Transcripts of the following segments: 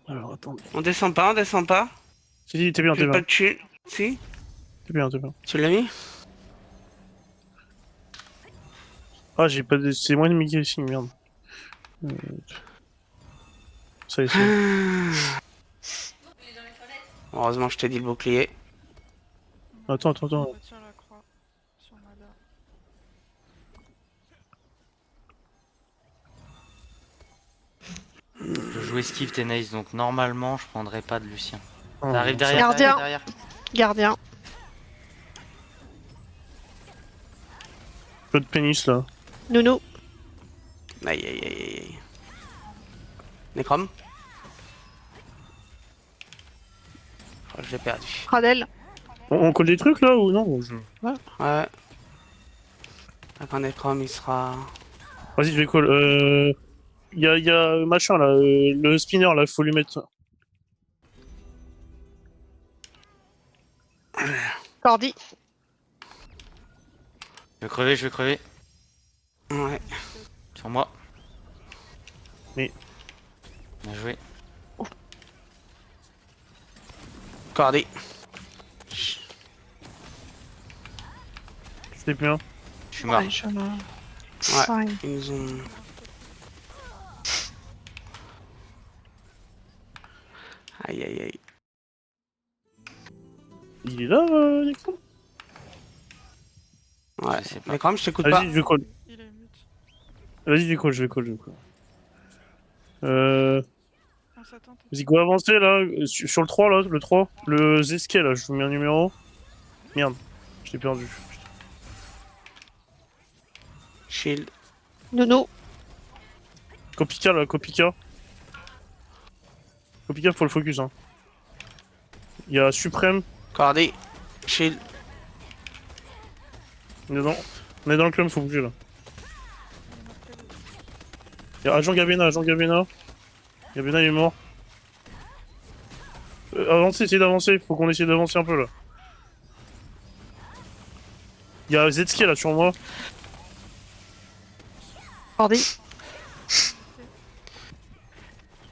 Alors, attends. On descend pas, on descend pas. Si, t'es bien, t'es J'ai pas bien. de tuile. Si? T'es bien, t'es bien. Tu l'as mis? Ah, j'ai pas de... C'est moi de Mickey ici, merde. Euh, Ça y est, c'est bon. Heureusement, je t'ai dit le bouclier. Attends, attends, attends. Retire la croix sur Mada. Je joue esquive Tenace, donc normalement je prendrai pas de Lucien. Ah, Ça arrive non, derrière, Gardien. derrière. Gardien. Peu de pénis, là. Nounou. Aïe aïe aïe aïe aïe. Necrom? Oh, je l'ai perdu. Radel. On colle des trucs, là, ou non? Ouais. Quand Necrom il sera. Vas-y, je vais call. Y a machin, là. Le spinner, là, faut lui mettre... Cordy. Je vais crever, je vais crever. Ouais. Sur moi. Mais- Bien joué. Cordy. C'était bien. Je suis mort. Ouais, je... Ouais. Ouais. Ils nous ont. Aïe aïe aïe. Il est là, Necron? Ouais. Je sais pas. Necrom, je t'écoute pas. Vas-y, je vais call. Il est mute. Vas-y, je vais call, je vais call, je vais call. On s'attend. Vas-y, go avancer, là. Sur le 3, là, le 3. Le Zesquet, là, je vous mets un numéro. Merde, je l'ai perdu. Shield. Nounou. Kopika, là, Kopika. Kopika, faut le focus, hein. Il y a Suprême. Cordy. Shield. On est dans le club, faut bouger, là. Il y a Agent Gabena, Agent Gabena. Gabena, il est mort. Avancez, essayez d'avancer. Faut qu'on essaye d'avancer un peu, là. Il y a Zetski, là, sur moi. Cordy.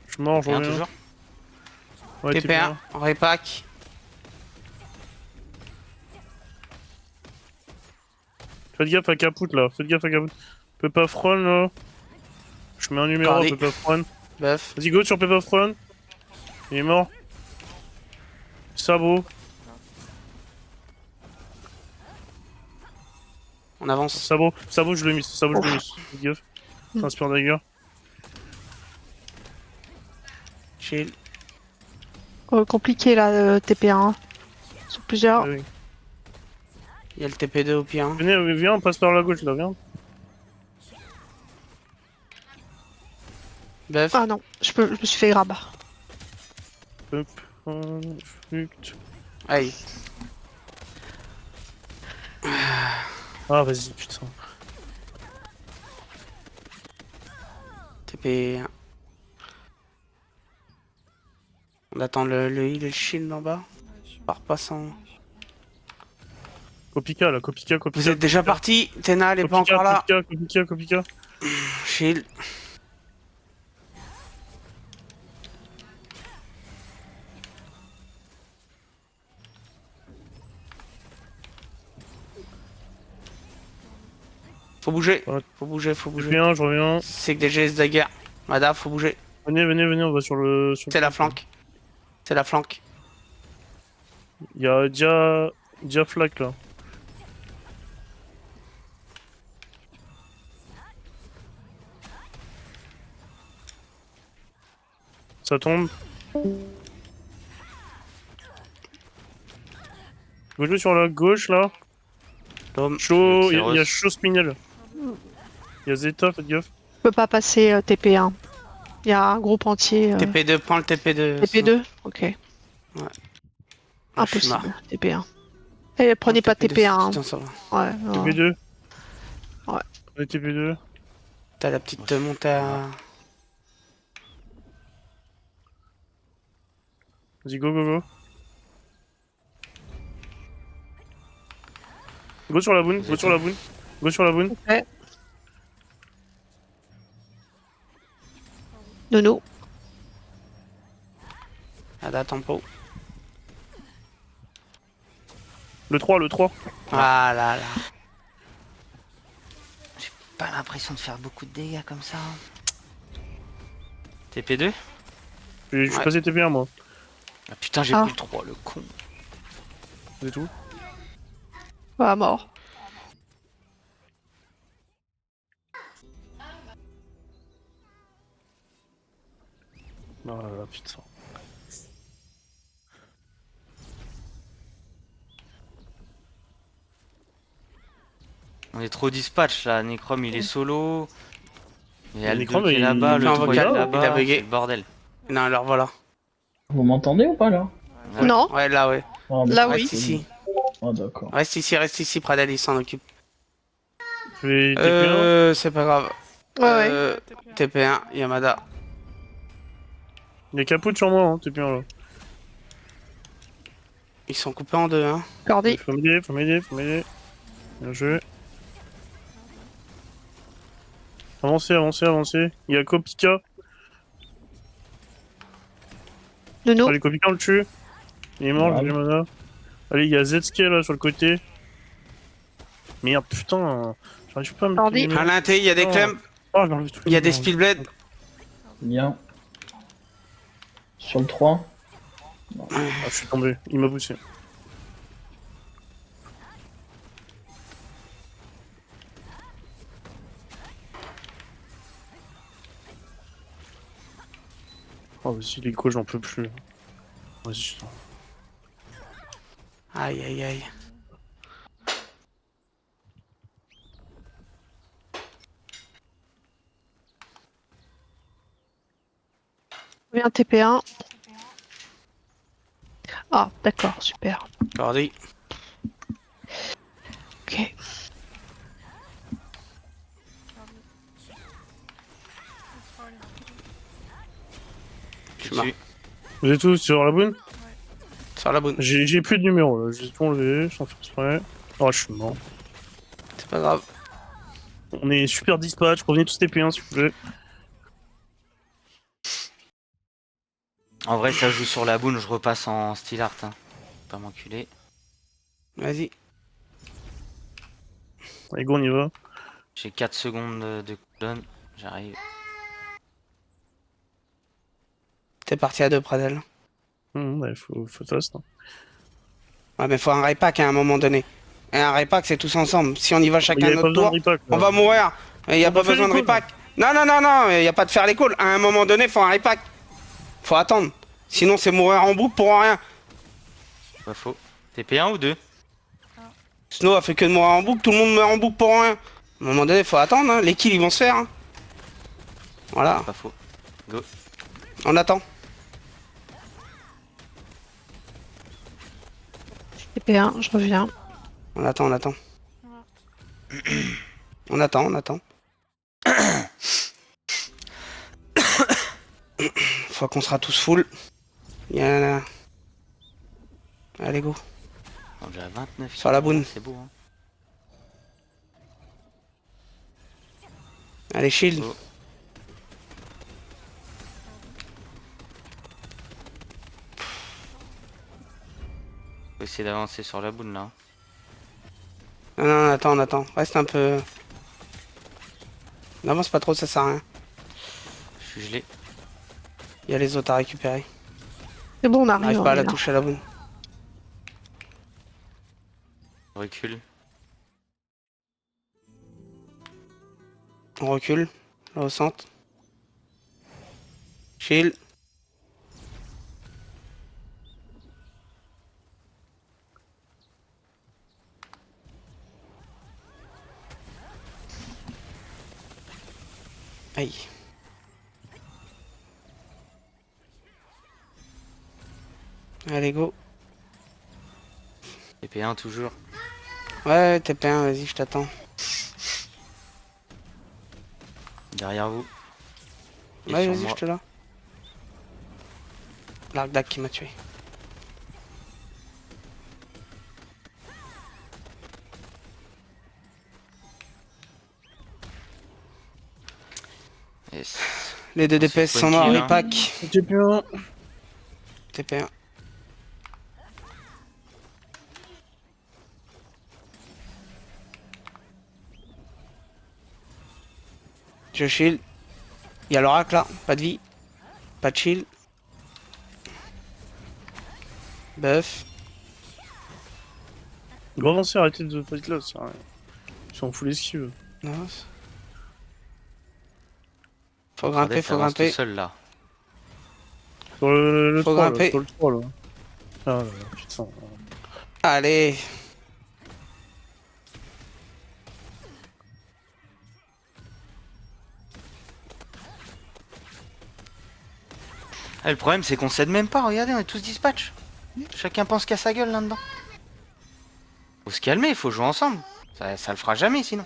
Je suis mort, je Rien reviens. toujours. Ouais, t'es TP1. bien. Repack. Faites gaffe à Caput, là. Faites gaffe à Caput. Pepafron, là. Je mets un numéro à Cordy. Pepafron. Buff. Vas-y, go sur Pepafron. Il est mort. Sabot. On avance. Sabot, je l'ai mis. Sabot, je l'ai mis. Faites gaffe. C'est un Spear Dagger. Shield. Compliqué là, TP1. Sur plusieurs. Ah oui. Il y a le TP2 au pire. Hein. Venez, viens, on passe par la gauche, là, viens. Buff. Ah non, je me suis fait grab. Hop. Fluct. Aïe. Ah, vas-y, putain. TP1. On attend le heal et le shield en bas. Part pas sans. Kopika, là, Kopika. Vous êtes déjà parti. Tena, elle est pas Kopika, encore là. Kopika. Shield. Faut bouger. Ouais. Faut bouger, faut Je bouger. reviens, je reviens. C'est que des GS dagger. Mada, faut bouger. Venez, on va sur le... C'est la flanque. C'est la flanque. Il y a Diaflak, là. Ça tombe. Vous jouez sur la gauche, là. Tom. Chaud, il y a Rose. chaud Spinel. Il y a Zeta, faites gaffe. Je peux pas passer TP1. Il y a un groupe entier. TP2, prends le TP2. TP2. Ok. Ah, je suis Impossible. marre. TP1. Et prenez pas TP1. hein. Putain, ça va. Ouais. non. TP2. Ouais. Allez, TP2. T'as la petite montée à. Vas-y, go. Go sur la boune, go sur la boune. Go sur la boune. Ok. Nounou. Ada tempo. Le 3, le 3. Ah là là. Pas l'impression de faire beaucoup de dégâts comme ça. TP2? Je suis Ouais. passé TP1 moi. Ah putain, j'ai Ah. pris le 3, le con. C'est tout. Ah, mort. Ah putain. On est trop dispatch là, Necrom il est solo. Il y a le Necrom, 2 qui est il- là-bas, le il est 3 qui est invoqué, là-bas, il a bugué. c'est le bordel. Non, alors voilà. Vous m'entendez ou pas là? Ouais. Non, Ouais, là, ouais. Ah, là d'accord. oui. Reste ici. Ah, d'accord. Reste ici, Pradel, il s'en occupe. Je vais TP1. C'est pas grave. Ouais, ouais. TP1, Yamada. Il y a Caput sur moi, hein, TP1 là. Ils sont coupés en deux, hein. Cordy. Faut m'aider, faut m'aider, faut m'aider. Bien joué. Avancez, avancez, avancez. Il y a Kopika. Nounou. Allez, Kopika, on le tue. Il est mort, Ouais. j'ai du mana. Allez, il y a Zetsuke là sur le côté. Merde, putain. J'arrive pas à me Cordy. mettre les À mains. l'inté, il y a des Oh. clemps, Oh, je m'enlève tout. il y a des spillblades. Bien. Sur le 3. Ah, je suis tombé. Il m'a poussé. Oh, vas-y, les gros, j'en peux plus. Vas-y, putain. Aïe, aïe, aïe. Viens TP1. Ah, d'accord, super. Cordy. Ok. Je suis mort. Dessus. Vous êtes tous sur la boune? Sur la bonne. J'ai plus de numéro là, j'ai tout enlevé sans faire exprès. Oh, je suis mort. C'est pas grave. On est super dispatch, revenez tous TP1 s'il vous plaît. En vrai, ça joue sur la boune, je repasse en style art. Hein. Pas m'enculer. Vas-y. Allez, go, on y va. J'ai 4 secondes de cooldown, j'arrive. T'es parti à deux, Pradel. Ouais, faut fast. Hein. Ouais, mais faut un repack à un moment donné. Et un repack, c'est tous ensemble. Si on y va Il y chacun avait notre pas besoin tour, de repack, là. on va mourir. Il y a On pas va faire besoin de les calls. repack. Non, non, non, non, il y a pas de faire les calls. À un moment donné, faut un repack. Faut attendre. Sinon, c'est mourir en boucle pour rien. Pas faux. TP1 ou 2? Snow a fait que de mourir en boucle, tout le monde meurt en boucle pour rien. À un moment donné, faut attendre. Hein. Les kills, ils vont se faire. Hein. Voilà, Pas faux. on attend. TP1, je reviens. On attend, on attend. Morte. On attend, on attend. Fois qu'on sera tous full. Il y en a... Allez, go. On est à 29. Sur la boune. C'est beau, hein. Allez, shield. Go. Faut essayer d'avancer sur la boune là. Non, non, on attend. Reste un peu... N'avance pas trop, ça sert à rien. Je suis gelé. Il y a les autres à récupérer. C'est bon, on On arrive. n'arrive on pas à est la là. touche à la boune. Je recule. On recule. Là au centre. Shield. Aïe. Allez, go. TP1 toujours. Ouais, TP1, vas-y, je t'attends. Derrière vous. Et Ouais, sur vas-y, moi. je te là. L'Arkdak qui m'a tué. Yes. Les deux C'est DPS sont morts, funky, les hein. packs. TP1. TP1. Je shield. Il y a l'oracle là, pas de vie. Pas de shield. Buff. Go avancer, arrêtez de fight là, ça sert à rien. Ils sont full esquive. Non. Faut grimper, Fredette faut avance grimper. tout seul là. Sur le Faut 3 là, grimper. sur le 3 là. Ah là là, putain. Allez. Ah, le problème c'est qu'on cède même pas, regardez, on est tous dispatch. Chacun pense qu'à sa gueule là-dedans. Faut se calmer, faut jouer ensemble. Ça le fera jamais sinon.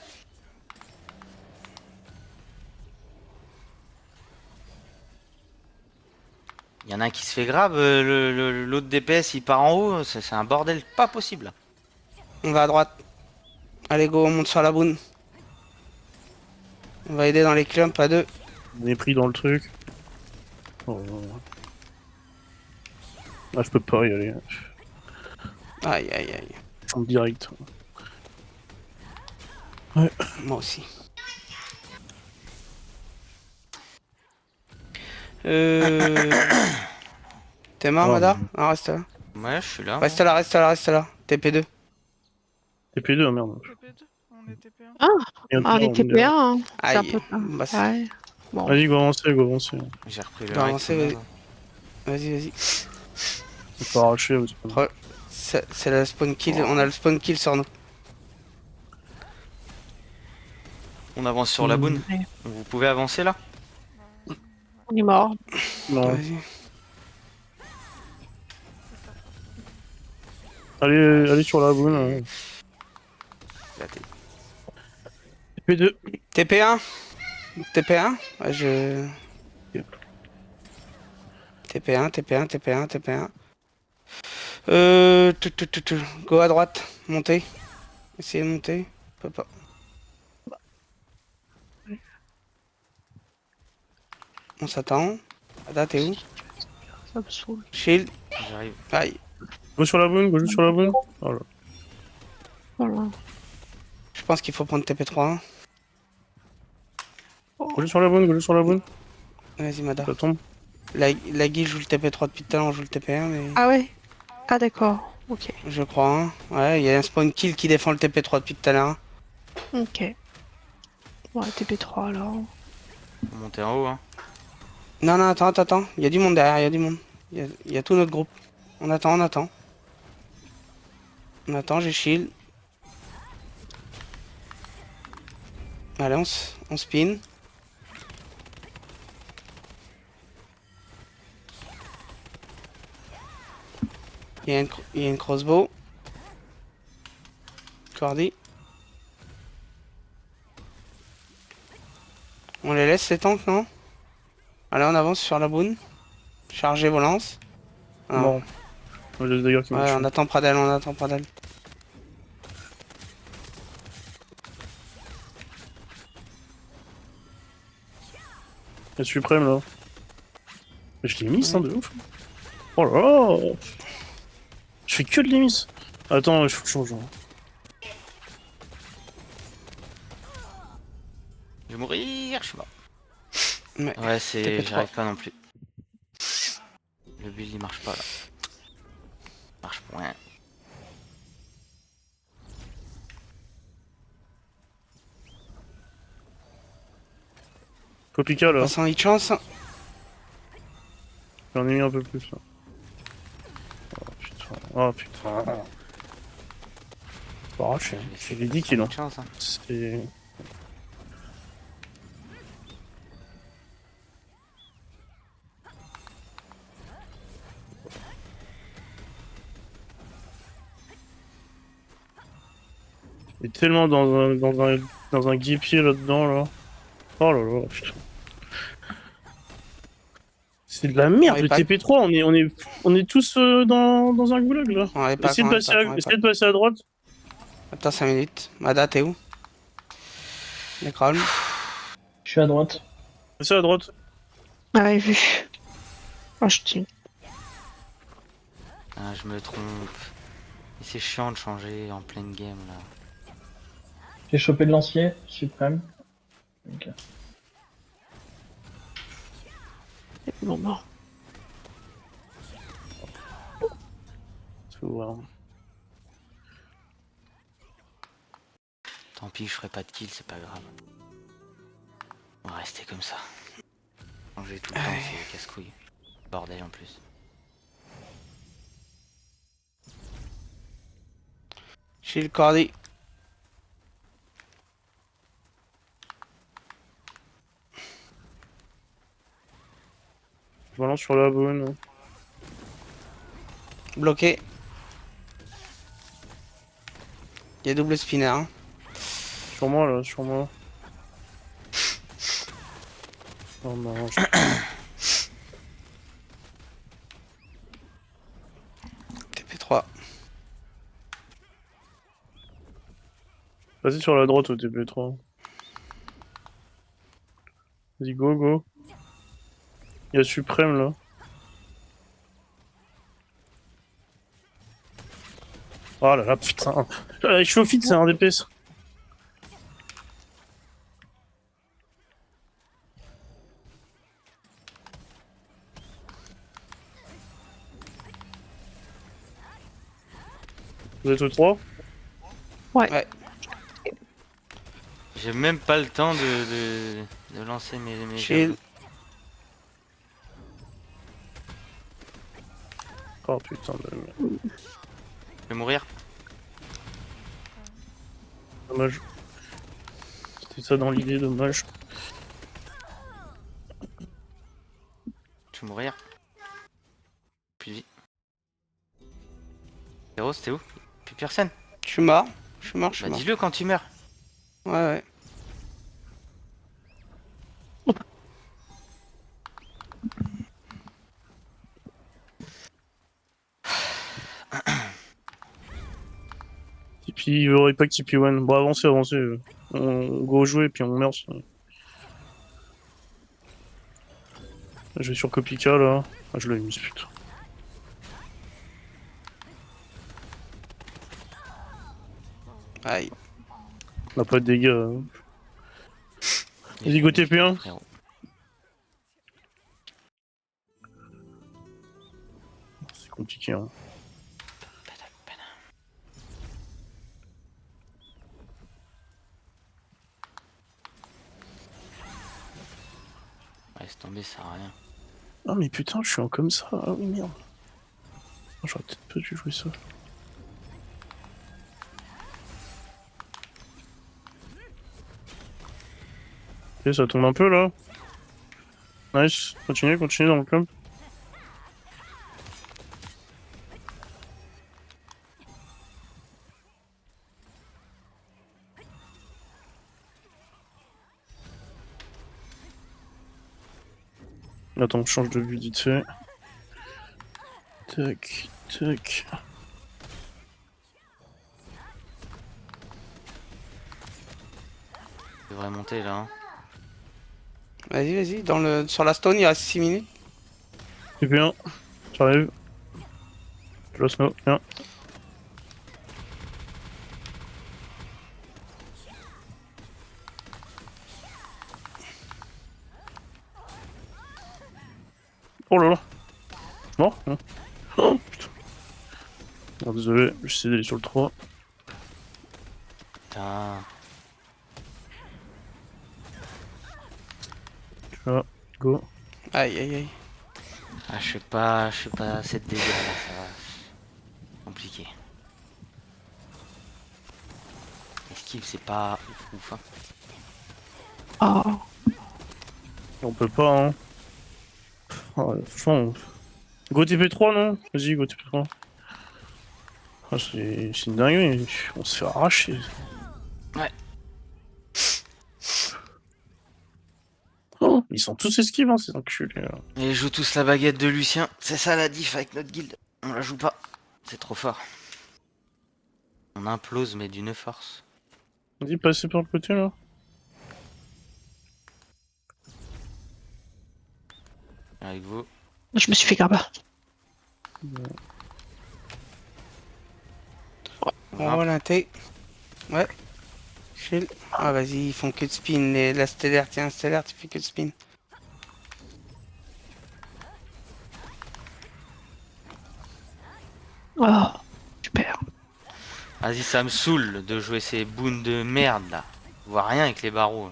Il y en a un qui se fait grave, l'autre DPS il part en haut, c'est un bordel pas possible. On va à droite. Allez go, on monte sur la boune. On va aider dans les clumps à deux. On est pris dans le truc. Oh. Ah, je peux pas y aller. Aïe aïe aïe. En direct. Moi aussi. T'es mort, Oh, Mada? Ah, reste là. Ouais, je suis là. Reste là, reste là, reste là. TP2. TP2, merde. TP2, on est TP1. Ah, les TP1, hein. C'est un Aïe. peu... Bah, c'est- Ouais. Bon. Vas-y, go avancer, go avancer. J'ai repris le Bah, rec, avancez, c'est bon. Vas-y, vas-y. On peut arracher aussi. Ouais. C'est la spawn kill, on a le spawn kill sur nous. On avance sur la boune. Ouais. Vous pouvez avancer là? On est mort. Non. Vas-y. Allez sur la boune. Là, t'es- TP2. TP1 TP1 Ouais, je... TP1, TP1, TP1, TP1. Go à droite, montez. Essayez de monter. Peut pas. On s'attend. Ada, t'es où? Ça me saoule. Shield. J'arrive. Aïe. Go sur la boune, go juste sur la boune. Oh là. Voilà. Je pense qu'il faut prendre TP3. Go juste sur la boune, go juste sur la boune. Vas-y, Mada. Ça tombe. La Guy joue le TP3 depuis tout à l'heure, on joue le TP1, mais... Ah ouais? Ah d'accord. Ok. Je crois, hein. Ouais, il y a un spawn kill qui défend le TP3 depuis tout à l'heure. Hein. Ok. Ouais, TP3 alors. On monte en haut, hein. Non, non, attends. Il y a du monde derrière, il y a du monde. Il y a tout notre groupe. On attend, on attend. On attend, j'ai shield. Allez, on spin. Il y a une crossbow. Cordy. On les laisse ces tanks, non? Allez, on avance sur la boune. Chargez vos lances. Ah. Bon. On laisse des gars qui Ouais, me on attend Pradel, on attend Pradel. La suprême là. Mais je l'ai mis, hein, de ouf. Oh là là. Je fais que de les miss. Attends, il faut que je change. Je vais mourir, je suis mort. Mais... Ouais, c'est. TP3. J'arrive pas non plus. Le build il marche pas là. Marche point. Copica là. Passant hit chance. J'en ai mis un peu plus là. Oh putain. Oh putain. Faut arracher. C'est les 10 kills. Hein. Chance, hein. C'est. Il est tellement dans un guipier là-dedans là. Oh là là, putain. C'est de la merde, Ouais, le pas- TP3, on est tous dans un goulag là. On est pas Essayez de passer à droite. Attends 5 minutes. Mada, t'es où? Necron. Je suis à droite. Passez à droite. Ah ouais, vu. Oh, je tue. Ah, je me trompe. Et c'est chiant de changer en pleine game là. J'ai chopé le lancier, suprême. Ok. C'est le moment. Faut voir. Tant pis, je ferai pas de kill, c'est pas grave. On va rester comme ça. Changer tout le temps, c'est casse-couille. Bordel en plus. J'ai le cordi. Je balance sur la bonne. Bloqué. Il y a double spinner. Hein. Sur moi là, sur moi. Oh non, TP3. Vas-y sur la droite au TP3. Vas-y, go, go. Il y a Suprême là. Oh là là, putain. Je suis au feed, c'est un DPS. Vous êtes au 3? J'ai même pas le temps de lancer mes Chill. javelins. Oh putain de merde. Je vais mourir. Dommage. C'était ça dans l'idée, dommage. Je vais mourir. Plus de vie. Zéro, c'était où? Plus personne. Je suis mort. Je suis mort, je suis Bah mort. dis-le quand tu meurs. Ouais, ouais. Tipeee, il aurait pas que Tipeee One. Bon, avancez, avancez. On go jouer, puis on meurt. Sinon. Je vais sur Kopika là. Ah, je l'ai mis, putain. Aïe. On a pas de dégâts. Hein. Vas-y, go TP1. Frérot. C'est compliqué. Hein. Laisse tomber, ça sert à rien. Ah, mais putain, je suis en comme ça. Ah oui, merde. J'aurais peut-être pas dû jouer ça. Ok, ça tombe un peu là. Nice. Continuez, continuez dans le club. Attends, je change de vue vite fait. Tac, tac. Je devrais monter là. Hein. Vas-y, vas-y. Sur la stone, il reste 6 minutes. TP1. J'arrive. Je la snow. Viens. Oh là là. Mort non. Oh putain. Oh, désolé, j'essaie d'aller sur le 3. Putain. Tu vois, go. Aïe, aïe, aïe. Ah, je sais pas assez de dégâts là, ça va. Compliqué. Esquive, c'est pas ouf ouf. Hein. Oh. On peut pas, hein. Oh, franchement. Go TP3, non? Vas-y, go TP3. Ah, c'est une dinguerie. On se fait arracher. Ouais. Oh, ils sont tous esquives, hein, ces enculés. Là. Et ils jouent tous la baguette de Lucien. C'est ça la diff avec notre guilde. On la joue pas. C'est trop fort. On implose mais d'une force. Vas-y, passez par le côté là. Avec vous. Je me suis fait grabber. On roll un T. Ouais. Chill. Ah, vas-y, ils font que de spin. La stellaire, tiens, stellaire, tu fais que de spin. Oh, super. Vas-y, ça me saoule de jouer ces boons de merde là. Je vois rien avec les barreaux.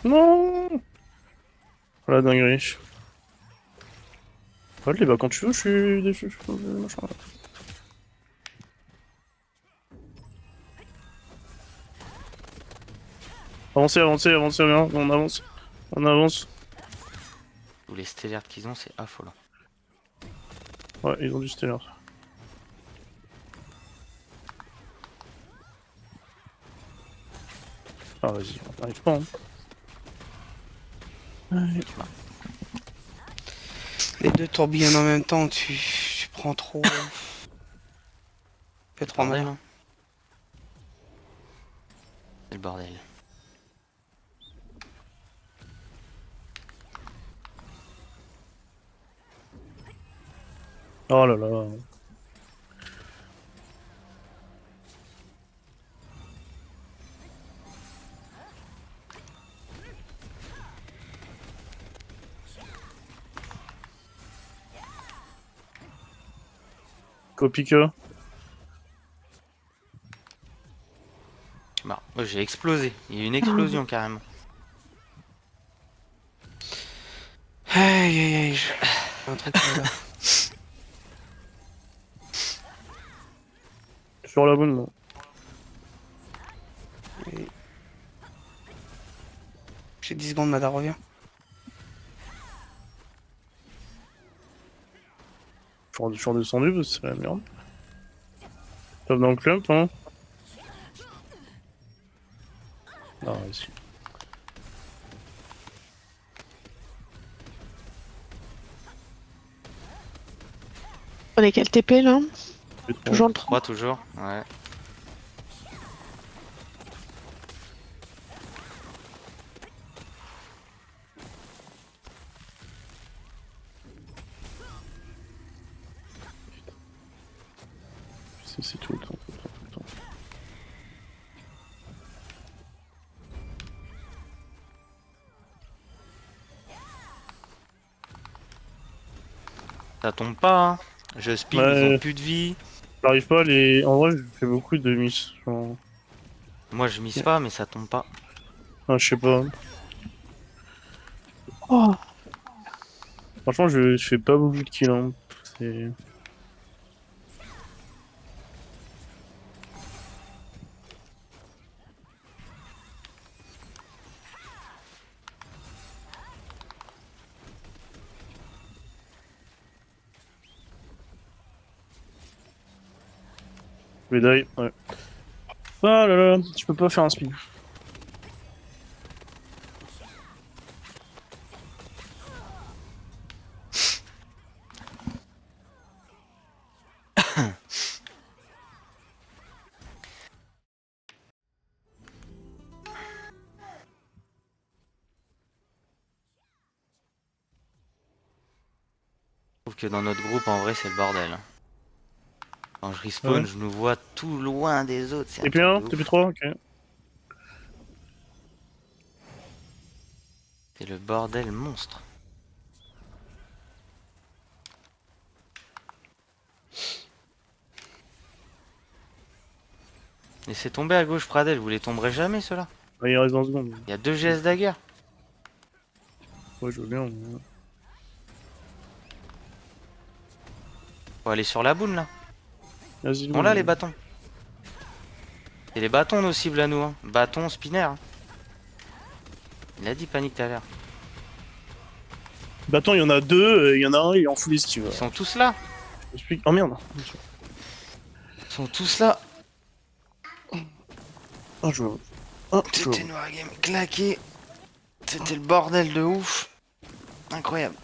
Non. Voilà, dinguerie. Ouais, les bats quand tu veux, je suis déçu. Machin. Avancez, avancez, avancez, bien. On avance. On avance. Tous les stellaires qu'ils ont, c'est affolant. Ouais, ils ont du stellar. Ah, vas-y, on n'arrive pas. Hein. Ouais. Les deux tourbillonnent en même temps, tu prends trop. Fais trop Bordel, mal. hein. C'est le bordel. Oh là là. Copie que. Bah, moi, j'ai explosé. Il y a eu une explosion carrément. Aïe aïe aïe. Un truc là. Sur la bonne, moi. J'ai 10 secondes, Mada revient. Je suis redescendu parce que c'est la merde. Top dans le club, hein. Ah, vas-y. On est quel TP là? Fait trop. Toujours le 3 3. toujours. Ouais. C'est tout le temps, tout le temps, tout le temps. Ça tombe pas, hein. Je spin, ils Ouais. ont plus de vie. J'arrive pas à les. En vrai, je fais beaucoup de miss. Genre... Moi, je mise pas, mais ça tombe pas. Ah, je sais pas. Oh, Franchement, je fais pas beaucoup de kills. Hein. C'est. Médaille, ouais. Ah là là, je peux pas faire un spin. Je trouve que dans notre groupe, en vrai, c'est le bordel. Hein. Quand je respawn, Ouais. je nous vois tout loin des autres. C'est un TP1, truc de ouf. TP3, ok. C'est le bordel monstre. Laissez tomber à gauche, Pradel. Vous les tomberez jamais, ceux-là. Ah, il reste dans une seconde. Il y a 2 GS dagger. Ouais, je veux bien. Mais... Faut aller sur la boune, là. Vas-y. On l'a, les bâtons. Et les bâtons, nos cibles à nous. Hein. Bâton, spinner. Hein. Il a dit panique tout à l'heure. Bâton, il y en a deux, il y en a un, il est en full esquive. Ils sont tous là. Je m'explique. Oh merde. Ils sont tous là. Oh, je... Oh, je... C'était Noir Game claqué. C'était le bordel de ouf. Incroyable.